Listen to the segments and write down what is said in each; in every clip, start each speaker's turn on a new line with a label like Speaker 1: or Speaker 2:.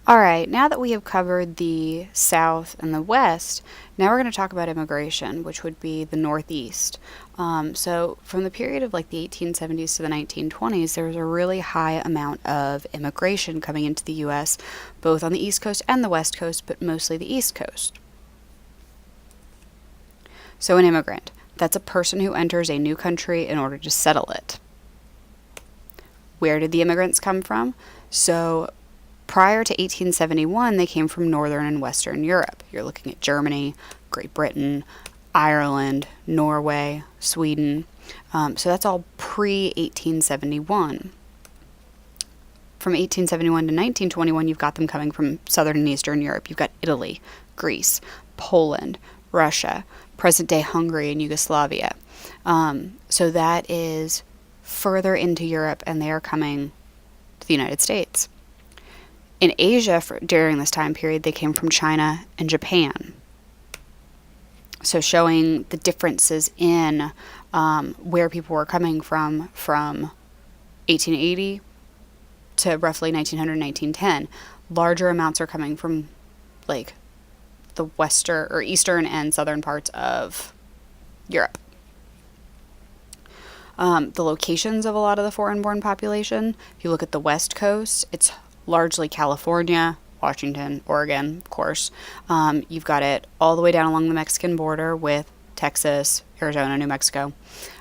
Speaker 1: All right, now that we have covered the South and the West, now we're going to talk about immigration, which would be the Northeast. So, from the period of like the 1870s to the 1920s, there was a really high amount of immigration coming into the U.S., both on the East Coast and the West Coast, but mostly the East Coast. So, an immigrant, that's a person who enters a new country in order to settle it. Where did the immigrants come from? So, prior to 1871, they came from Northern and Western Europe. You're looking at Germany, Great Britain, Ireland, Norway, Sweden. So that's all pre 1871. From 1871 to 1921, you've got them coming from Southern and Eastern Europe. You've got Italy, Greece, Poland, Russia, present day Hungary, and Yugoslavia. So that is further into Europe, and they are coming to the United States. In Asia, during this time period, they came from China and Japan. So showing the differences in where people were coming from 1880 to roughly 1900, 1910. Larger amounts are coming from like the western or eastern and southern parts of Europe. The locations of a lot of the foreign-born population, if you look at the West Coast, it's largely California, Washington, Oregon, of course. You've got it all the way down along the Mexican border with Texas, Arizona, New Mexico.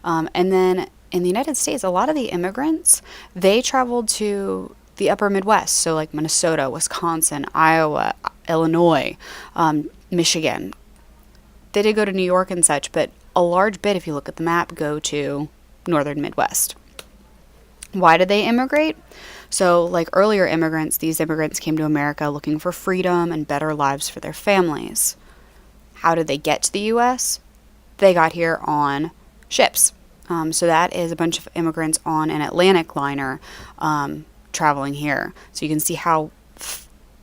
Speaker 1: And then in the United States, a lot of the immigrants, they traveled to the upper Midwest, so like Minnesota, Wisconsin, Iowa, Illinois, Michigan. They did go to New York and such, but a large bit, if you look at the map, go to northern Midwest. Why did they immigrate? So, like earlier immigrants, these immigrants came to America looking for freedom and better lives for their families. How did they get to the U.S.? They got here on ships. So that is a bunch of immigrants on an Atlantic liner traveling here. So you can see how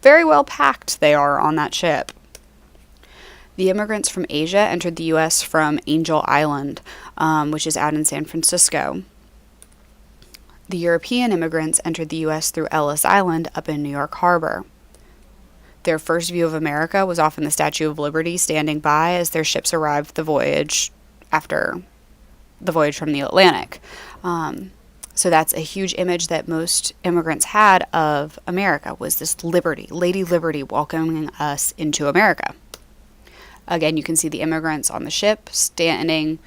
Speaker 1: very well packed they are on that ship. The immigrants from Asia entered the U.S. from Angel Island, which is out in San Francisco. The European immigrants entered the U.S. through Ellis Island up in New York Harbor. Their first view of America was often the Statue of Liberty standing by as their ships arrived after the voyage from the Atlantic. So that's a huge image that most immigrants had of America, was this Liberty, Lady Liberty welcoming us into America. Again, you can see the immigrants on the ship standing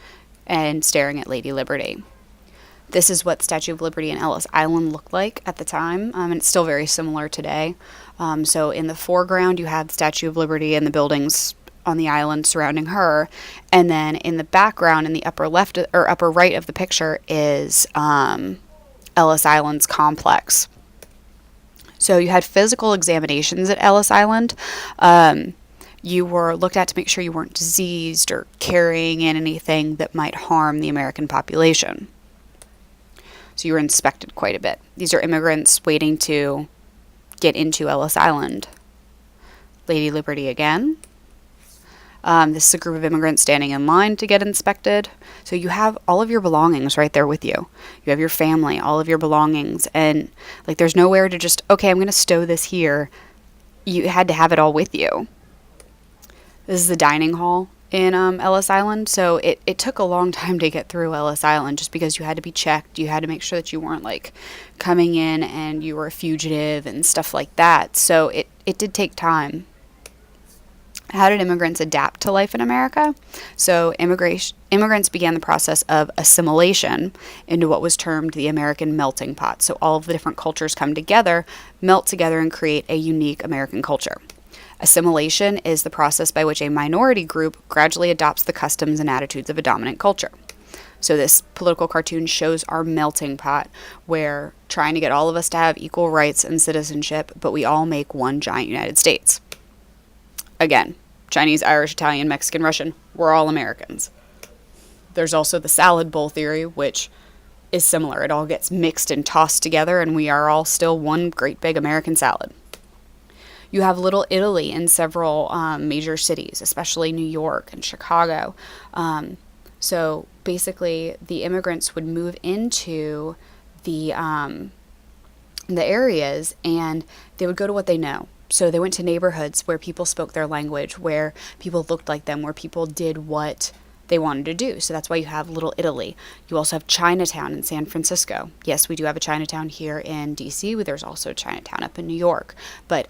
Speaker 1: and staring at Lady Liberty. This is what Statue of Liberty and Ellis Island looked like at the time, and it's still very similar today. So in the foreground, you have the Statue of Liberty and the buildings on the island surrounding her, and then in the background, in the upper left or upper right of the picture, is Ellis Island's complex. So you had physical examinations at Ellis Island. You were looked at to make sure you weren't diseased or carrying in anything that might harm the American population. So you were inspected quite a bit. These are immigrants waiting to get into Ellis Island. Lady Liberty again. This is a group of immigrants standing in line to get inspected. So you have all of your belongings right there with you. You have your family, all of your belongings, and like there's nowhere to just, okay, I'm going to stow this here. You had to have it all with you. This is the dining hall in Ellis Island. So it took a long time to get through Ellis Island just because you had to be checked. You had to make sure that you weren't like coming in and you were a fugitive and stuff like that. So it did take time. How did immigrants adapt to life in America? So immigrants began the process of assimilation into what was termed the American melting pot. So all of the different cultures come together, melt together, and create a unique American culture. Assimilation is the process by which a minority group gradually adopts the customs and attitudes of a dominant culture. So this political cartoon shows our melting pot, where trying to get all of us to have equal rights and citizenship, but we all make one giant United States. Again, Chinese, Irish, Italian, Mexican, Russian, we're all Americans. There's also the salad bowl theory, which is similar. It all gets mixed and tossed together, and we are all still one great big American salad. You have Little Italy in several major cities, especially New York and Chicago. So basically, the immigrants would move into the areas, and they would go to what they know. So they went to neighborhoods where people spoke their language, where people looked like them, where people did what they wanted to do. So that's why you have Little Italy. You also have Chinatown in San Francisco. Yes, we do have a Chinatown here in DC, but there's also a Chinatown up in New York. But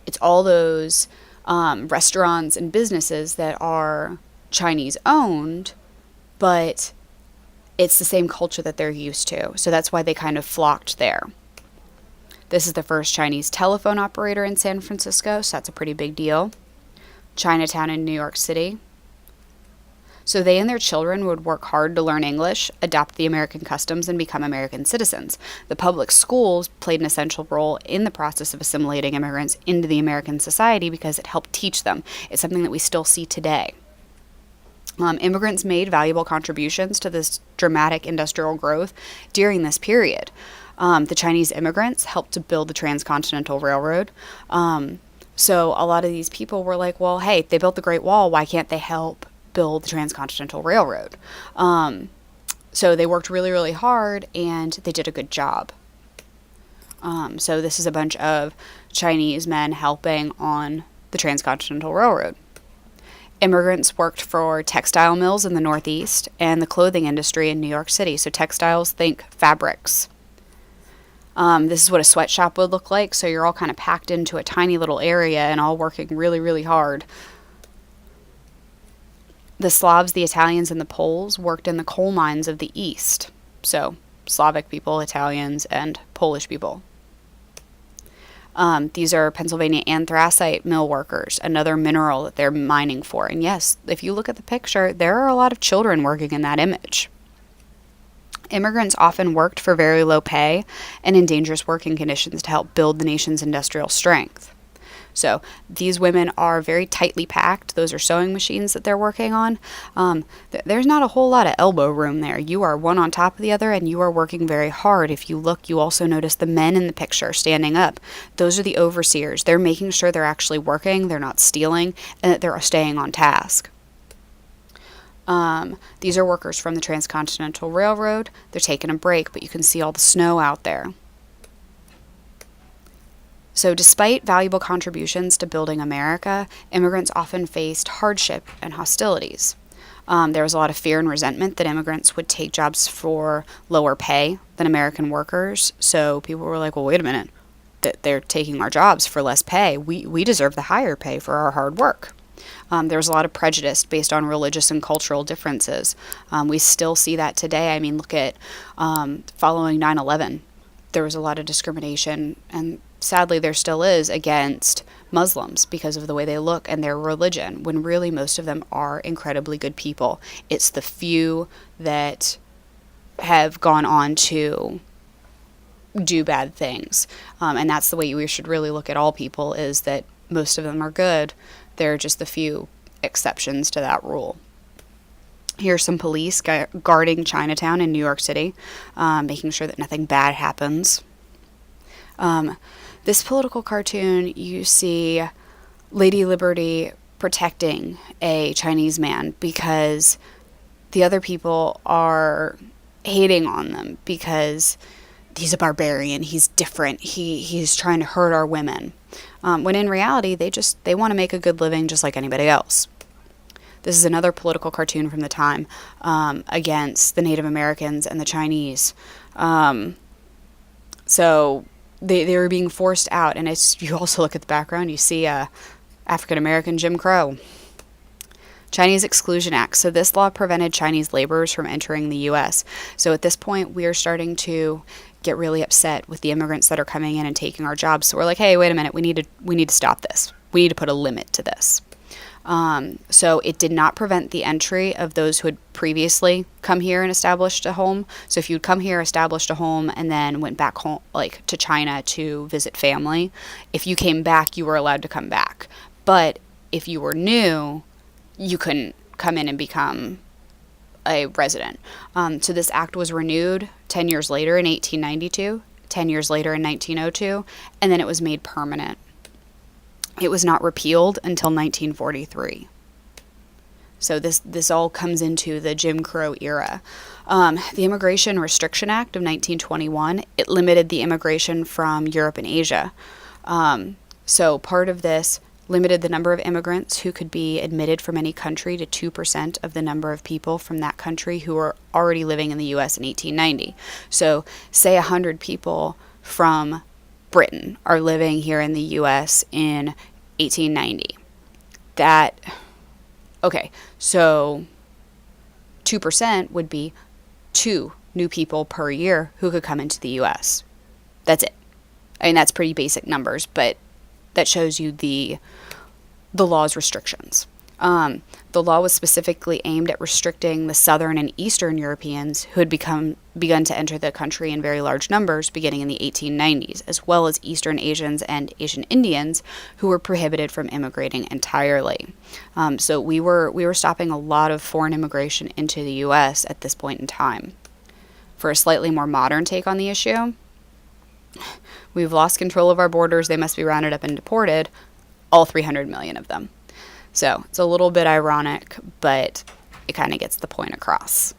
Speaker 1: it's all those restaurants and businesses that are Chinese owned, but it's the same culture that they're used to. So that's why they kind of flocked there. This is the first Chinese telephone operator in San Francisco, so that's a pretty big deal. Chinatown in New York City. So they and their children would work hard to learn English, adopt the American customs, and become American citizens. The public schools played an essential role in the process of assimilating immigrants into the American society because it helped teach them. It's something that we still see today. Immigrants made valuable contributions to this dramatic industrial growth during this period. The Chinese immigrants helped to build the Transcontinental Railroad. So a lot of these people were like, well, hey, they built the Great Wall. Why can't they help build the Transcontinental Railroad? So they worked really, really hard, and they did a good job. So this is a bunch of Chinese men helping on the Transcontinental Railroad. Immigrants worked for textile mills in the Northeast and the clothing industry in New York City. So textiles, think fabrics. This is what a sweatshop would look like. So you're all kind of packed into a tiny little area and all working really, really hard. The Slavs, the Italians, and the Poles worked in the coal mines of the East. So Slavic people, Italians, and Polish people. These are Pennsylvania anthracite mill workers, another mineral that they're mining for. And yes, if you look at the picture, there are a lot of children working in that image. Immigrants often worked for very low pay and in dangerous working conditions to help build the nation's industrial strength. So these women are very tightly packed. Those are sewing machines that they're working on. There's not a whole lot of elbow room there. You are one on top of the other, and you are working very hard. If you look, you also notice the men in the picture standing up. Those are the overseers. They're making sure they're actually working, they're not stealing, and that they're staying on task. These are workers from the Transcontinental Railroad. They're taking a break, but you can see all the snow out there. So despite valuable contributions to building America, immigrants often faced hardship and hostilities. There was a lot of fear and resentment that immigrants would take jobs for lower pay than American workers. So people were like, well, wait a minute, they're taking our jobs for less pay. We deserve the higher pay for our hard work. There was a lot of prejudice based on religious and cultural differences. We still see that today. I mean, look at following 9/11. There was a lot of discrimination, and sadly there still is, against Muslims because of the way they look and their religion, when really most of them are incredibly good people. It's the few that have gone on to do bad things. And that's the way we should really look at all people, is that most of them are good. There are just a few exceptions to that rule. Here's some police guarding Chinatown in New York City, making sure that nothing bad happens. This political cartoon, you see Lady Liberty protecting a Chinese man because the other people are hating on them because he's a barbarian, he's different, he's trying to hurt our women. When in reality, they want to make a good living just like anybody else. This is another political cartoon from the time against the Native Americans and the Chinese. So they were being forced out, and you also look at the background, you see African American Jim Crow. Chinese Exclusion Act. So this law prevented Chinese laborers from entering the U.S. So at this point, we are starting to get really upset with the immigrants that are coming in and taking our jobs. So we're like, hey, wait a minute, we need to stop this. We need to put a limit to this. So it did not prevent the entry of those who had previously come here and established a home. So if you'd come here, established a home, and then went back home, like to China to visit family, if you came back, you were allowed to come back. But if you were new, you couldn't come in and become a resident. So this act was renewed 10 years later in 1892, 10 years later in 1902, and then it was made permanent. It was not repealed until 1943. So this all comes into the Jim Crow era. The Immigration Restriction Act of 1921, it limited the immigration from Europe and Asia. So part of this limited the number of immigrants who could be admitted from any country to 2% of the number of people from that country who were already living in the US in 1890. So say 100 people from Britain are living here in the US in 1890. So 2% would be 2 new people per year who could come into the US. That's it. I mean, that's pretty basic numbers, but that shows you the law's restrictions. The law was specifically aimed at restricting the Southern and Eastern Europeans who had begun to enter the country in very large numbers beginning in the 1890s, as well as Eastern Asians and Asian Indians who were prohibited from immigrating entirely. So we were stopping a lot of foreign immigration into the U.S. at this point in time. For a slightly more modern take on the issue, we've lost control of our borders. They must be rounded up and deported, all 300 million of them. So it's a little bit ironic, but it kind of gets the point across.